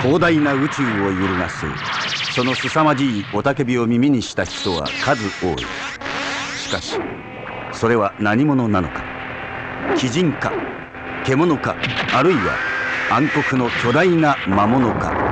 広大な宇宙を揺るがすその凄まじい雄たけびを耳にした人は数多い。しかしそれは何者なのか。鬼人か獣か、あるいは暗黒の巨大な魔物か。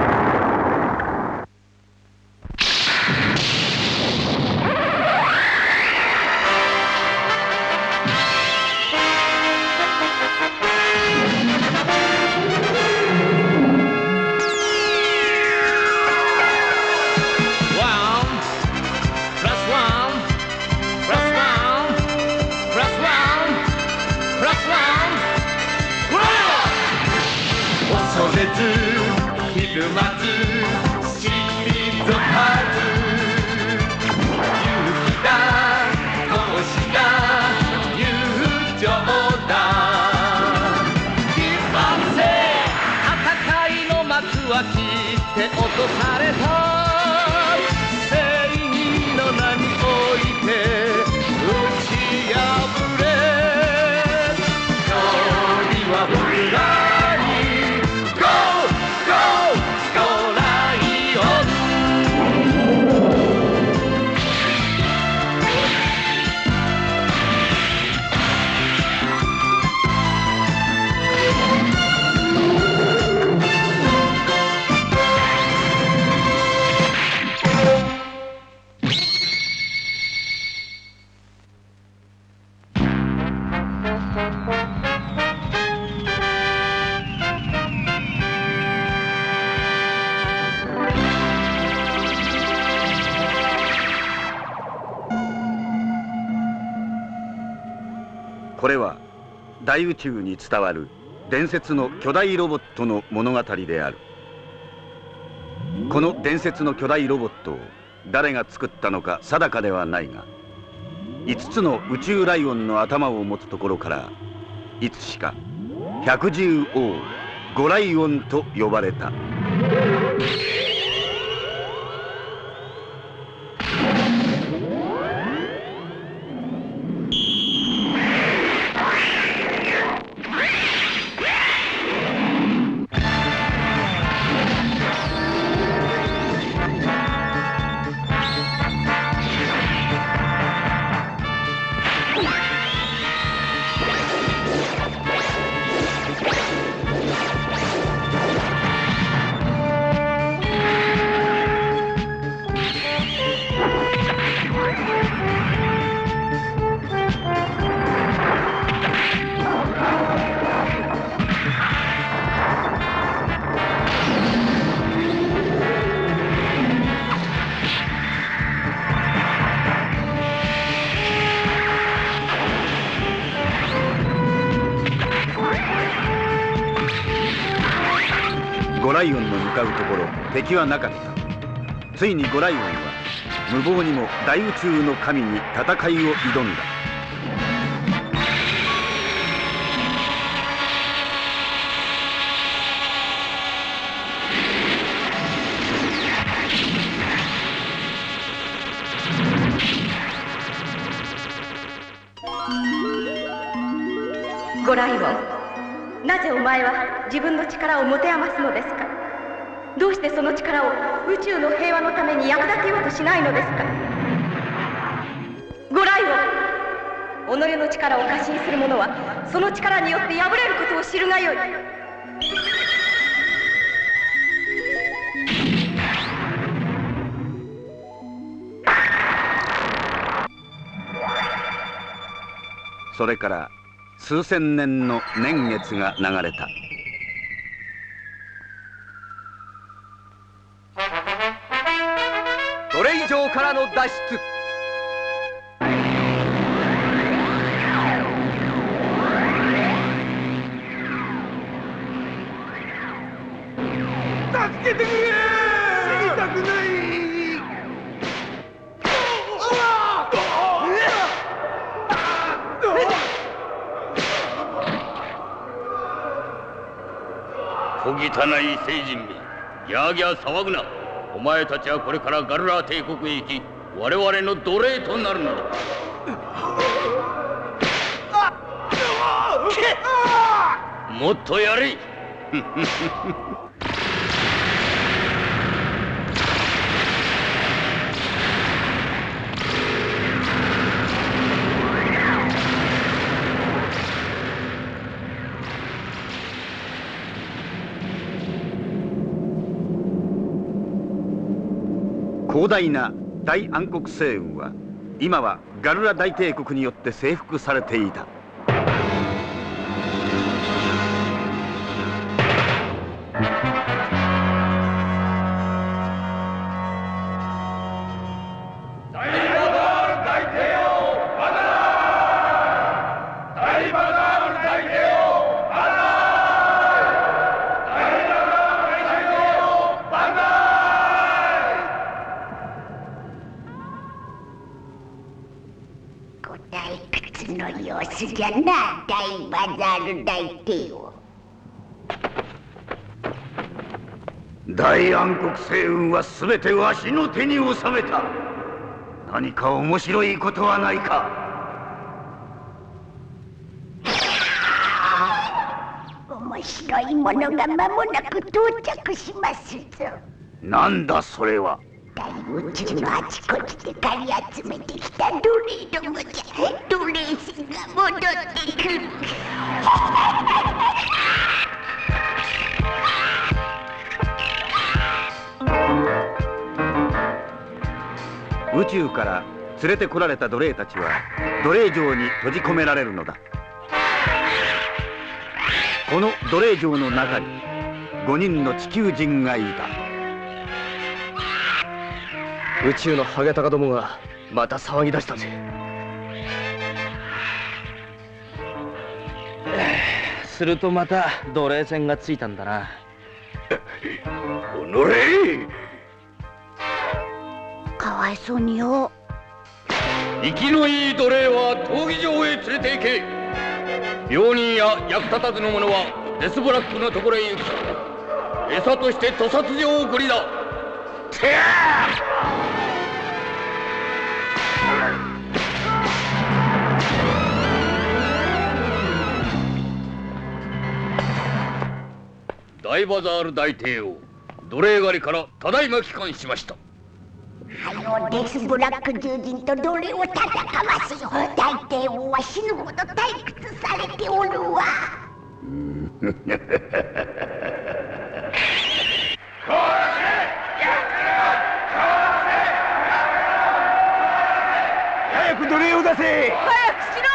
これは大宇宙に伝わる伝説の巨大ロボットの物語である。この伝説の巨大ロボットを誰が作ったのか定かではないが、5つの宇宙ライオンの頭を持つところからいつしか百獣王ゴライオンと呼ばれた。ゴライオンの向かうところ敵はなかった。ついにゴライオンは無謀にも大宇宙の神に戦いを挑んだ。ゴライオン、なぜお前は自分の力を持て余すのですか。どうしてその力を宇宙の平和のために役立てようとしないのですか。ゴライオン、己の力を過信する者はその力によって破れることを知るがよい。それから数千年の年月が流れた。奴隷城からの脱出。助けてくれ。死にたくない。小汚い聖人め、ギャーギャー騒ぐな。お前たちはこれからガルラー帝国へ行き、我々の奴隷となるのだ。もっとやれ。広大な大暗黒星雲は今はガルラ大帝国によって征服されていた。の様子じゃな、大バザール大帝王。大暗黒星雲は全てわしの手に収めた。何か面白いことはないか。面白いものが間もなく到着しますぞ。なんだそれは。大宇宙のあちこちで狩り集めてきた奴隷どもじゃ。奴隷戦が戻ってくる。宇宙から連れてこられた奴隷たちは奴隷城に閉じ込められるのだ。この奴隷城の中に5人の地球人がいた。宇宙のハゲタカどもがまた騒ぎ出したぜ。するとまた奴隷船がついたんだな。おのれ、かわいそうによ。生きのいい奴隷は闘技場へ連れて行け。病人や役立たずの者はデスブラックのところへ行く。餌として屠殺場送りだ。大バザール大帝王、奴隷狩りからただいま帰還しました。デスブラック獣人と奴隷を戦わせよ。大帝王は死ぬほど退屈されておるわ。早く奴隷を出せ。早くしろ。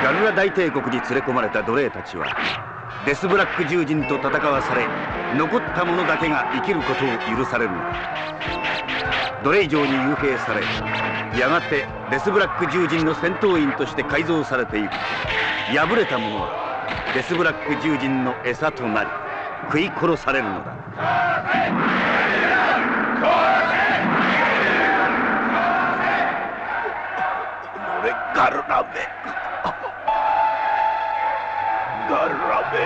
ガルラ大帝国に連れ込まれた奴隷たちはデスブラック獣人と戦わされ、残った者だけが生きることを許されるのだ。奴隷城に幽閉され、やがてデスブラック獣人の戦闘員として改造されていく。敗れた者はデスブラック獣人の餌となり食い殺されるのだ。俺ガルラメ、ガルラメ、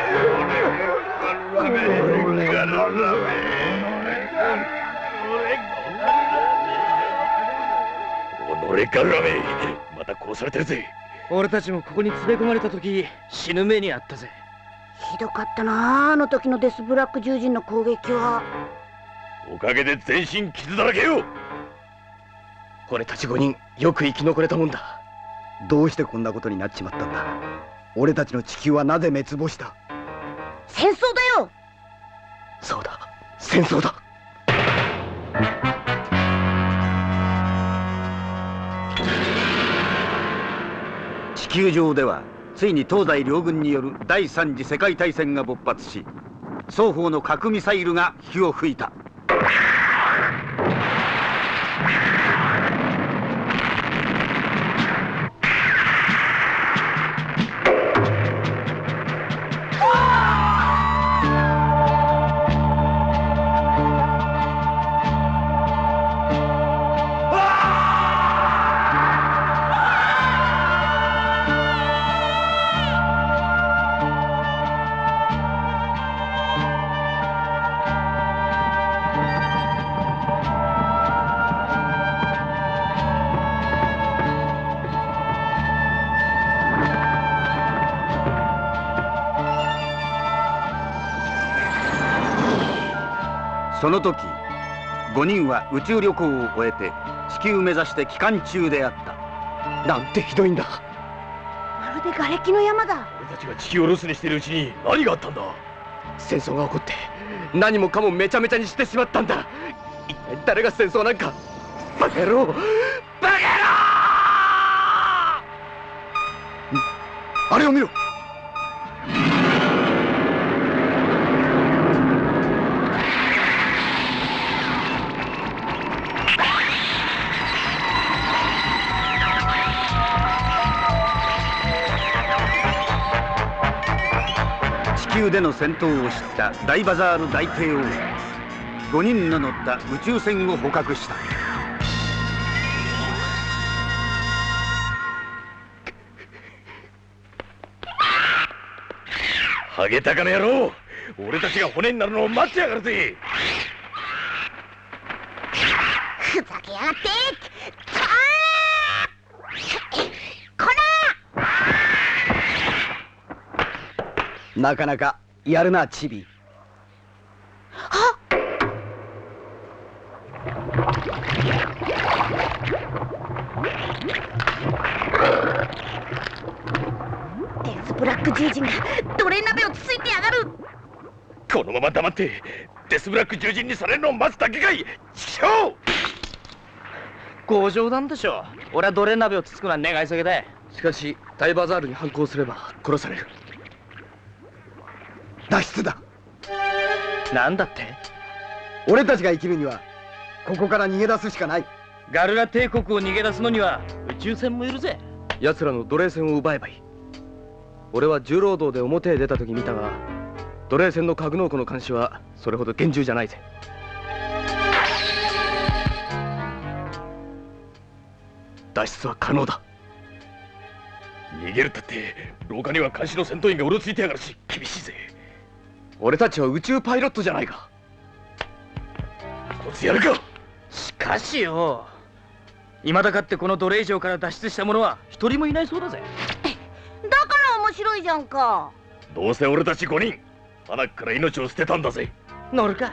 ガルラメ、ガルラメ。俺ガルラメ、また殺されてるぜ。俺たちもここに連れ込まれた時死ぬ目にあったぜ。ひどかったな、あの時のデスブラック獣人の攻撃は。おかげで全身傷だらけよ。俺たち5人よく生き残れたもんだ。どうしてこんなことになっちまったんだ。俺たちの地球はなぜ滅亡した。戦争だよ。そうだ、戦争だ。地球上ではついに東西両軍による第三次世界大戦が勃発し、双方の核ミサイルが火を吹いた。その時5人は宇宙旅行を終えて地球目指して帰還中であった。なんてひどいんだ。まるで瓦礫の山だ。俺たちが地球を留守にしているうちに何があったんだ。戦争が起こって何もかもめちゃめちゃにしてしまったんだ。一体誰が戦争なんか。バカ野郎、バカ野郎。あれを見ろ。地球での戦闘を知ったダイバザール大帝王は5人の乗った宇宙船を捕獲した。ハゲタカの野郎、俺たちが骨になるのを待ってやがるぜ。ふざけやがって。なかなかやるな、チビ。デンスブラック獣人が奴隷鍋をつついてやがる。このまま黙ってデスブラック獣人にされるのを待つだけかい。チキショウ。ご冗談でしょ。俺は奴隷鍋をつつくのは願い下げだ。しかしダイバザールに反抗すれば殺される。脱出だ。なんだって。俺たちが生きるにはここから逃げ出すしかない。ガルラ帝国を逃げ出すのには宇宙船もいるぜ。奴らの奴隷船を奪えばいい。俺は重労働で表へ出た時見たが、奴隷船の格納庫の監視はそれほど厳重じゃないぜ。脱出は可能だ。逃げるったって廊下には監視の戦闘員がうろついてやがるし厳しいぜ。俺たちは宇宙パイロットじゃないか。一つやるか。しかしよ、今だかってこの奴隷城から脱出した者は一人もいないそうだぜ。だから面白いじゃんか。どうせ俺たち5人花から命を捨てたんだぜ。乗るか。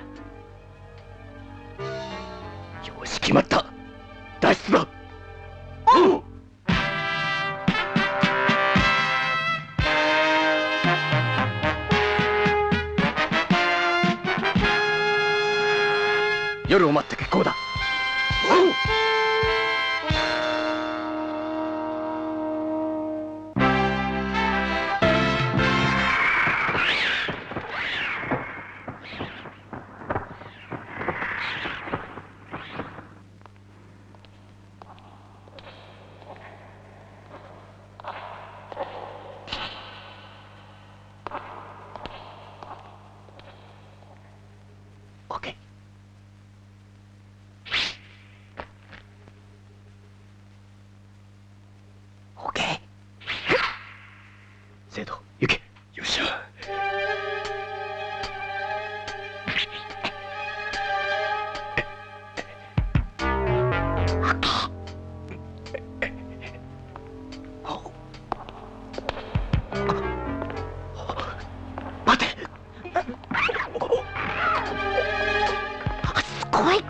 よし決まった。脱出だ。おう。夜を待って結構だ。オッケー。生徒、行け。よっしゃ。待て。すごい。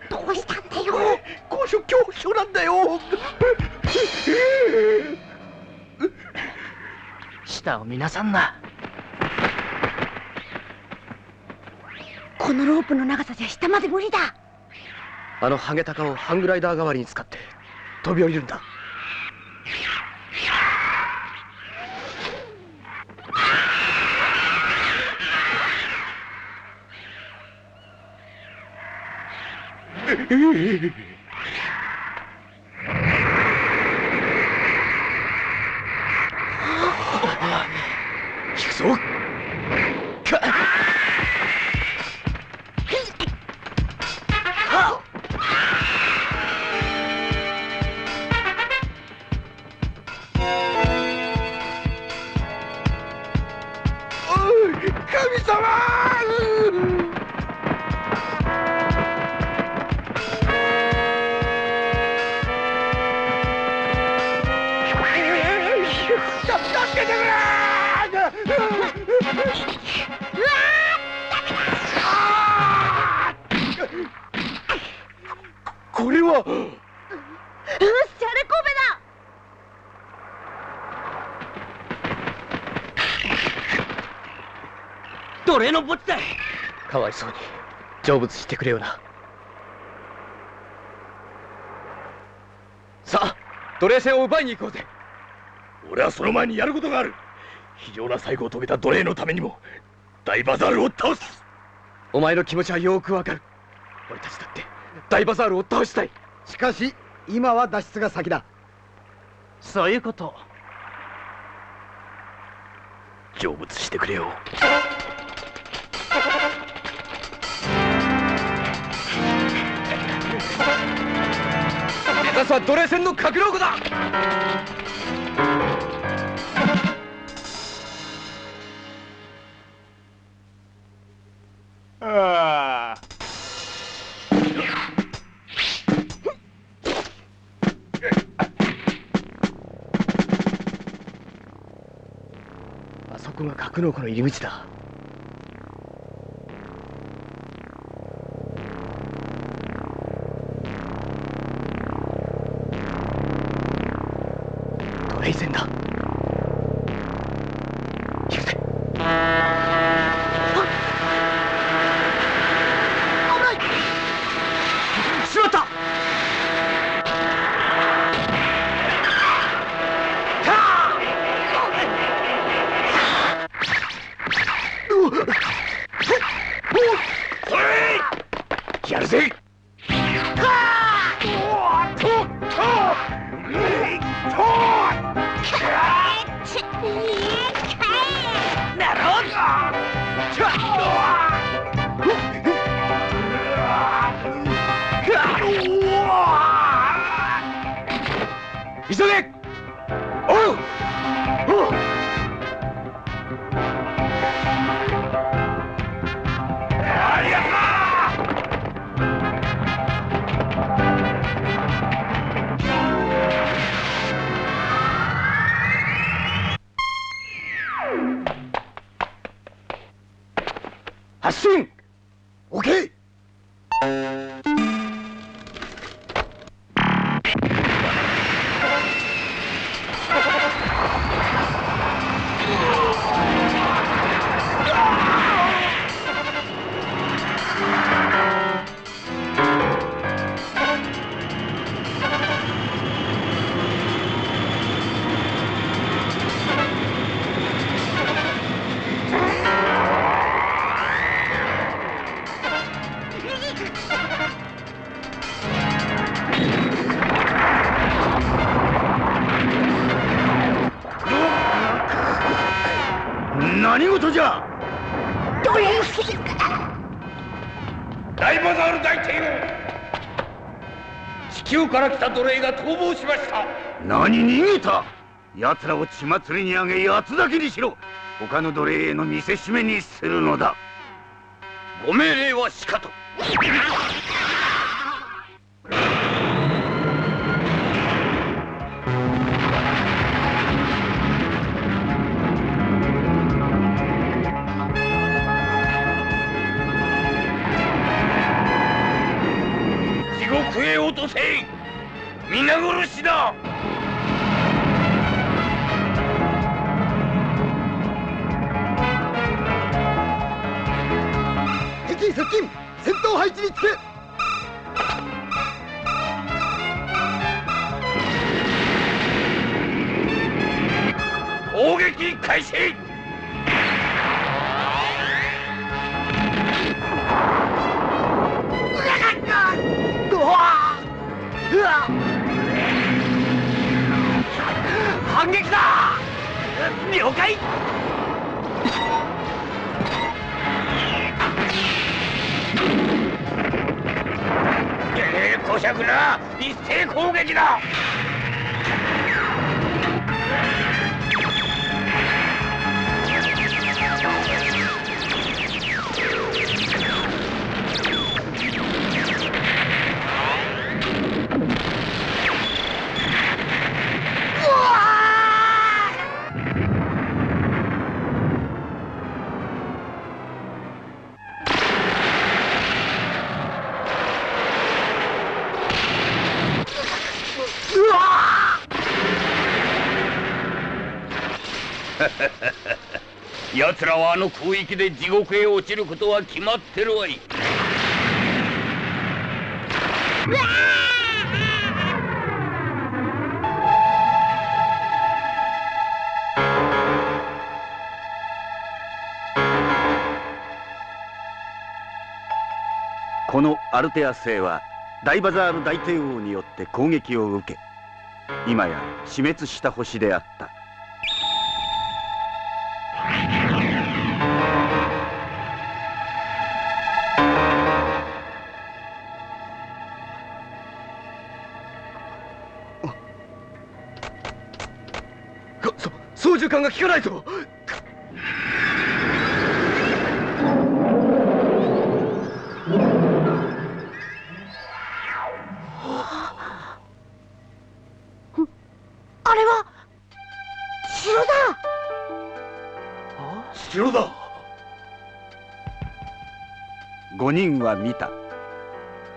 どうしたんだよ。高所恐怖症なんだよ。下を見なさんな。このロープの長さじゃ下まで無理だ。あのハゲタカをハングライダー代わりに使って飛び降りるんだ。行くぞ。助けてくれこれはシャレコベだ。奴隷の墓地だ。かわいそうに成仏してくれよな。さあ奴隷船を奪いに行こうぜ。俺はその前にやることがある。非常な最後を遂げた奴隷のためにも大バザールを倒す。お前の気持ちはよくわかる。俺たちだって大バザールを倒したい。しかし今は脱出が先だ。そういうこと。成仏してくれよ。目指すは奴隷船の格納庫だ。ああ。あそこが格納庫の入り口だ。奴隷船だ。行くぜ。しまった。やるぜ。急げ。おう。発進。オッケー。何事じゃ。奴隷船だ。大バザール大帝王、地球から来た奴隷が逃亡しました。何、逃げた。奴らを血祭りにあげ八つだけにしろ。他の奴隷への見せしめにするのだ。ご命令はしかと。地獄へ落とせ。皆殺しだ。敵接近。戦闘配置につけ。砲撃開始。反撃だ。了解。小尺な一斉攻撃だ。奴らはあの空域で地獄へ落ちることは決まってるわい。このアルテア星は大バザール大帝王によって攻撃を受け、今や死滅した星であった。操縦桿が効かないぞ。あれは城だ。城だ。5人は見た。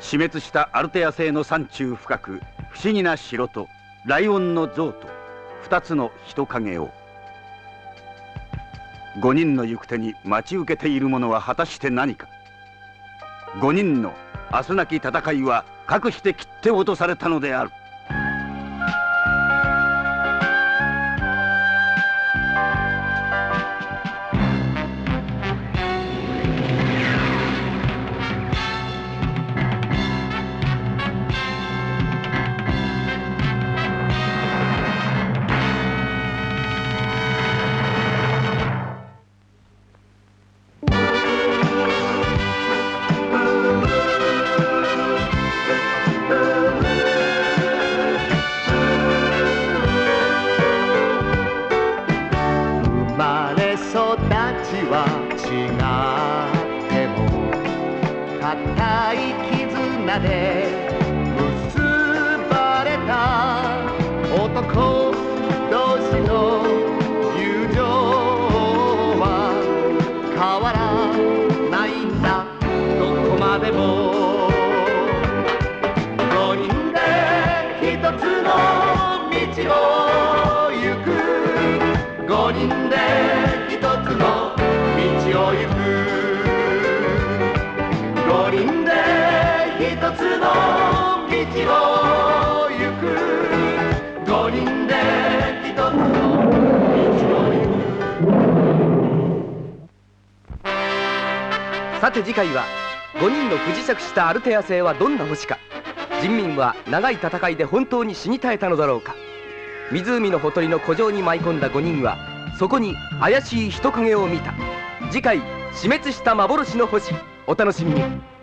死滅したアルテア星の山中深く不思議な城とライオンの像と2つの人影を。5人の行く手に待ち受けているものは果たして何か。5人の明日なき戦いはかくして切って落とされたのである。固い絆で結ばれた男同士の友情は変わらないんだ。どこまでも5人で一つの道を行く。5人で一つの道を行く。5人で一つの道を行く。5人で一つの道を行く。さて次回は5人の不時着したアルテア星はどんな星か。人民は長い戦いで本当に死に絶えたのだろうか。湖のほとりの古城に舞い込んだ5人はそこに怪しい人影を見た。次回死滅した幻の星、お楽しみに。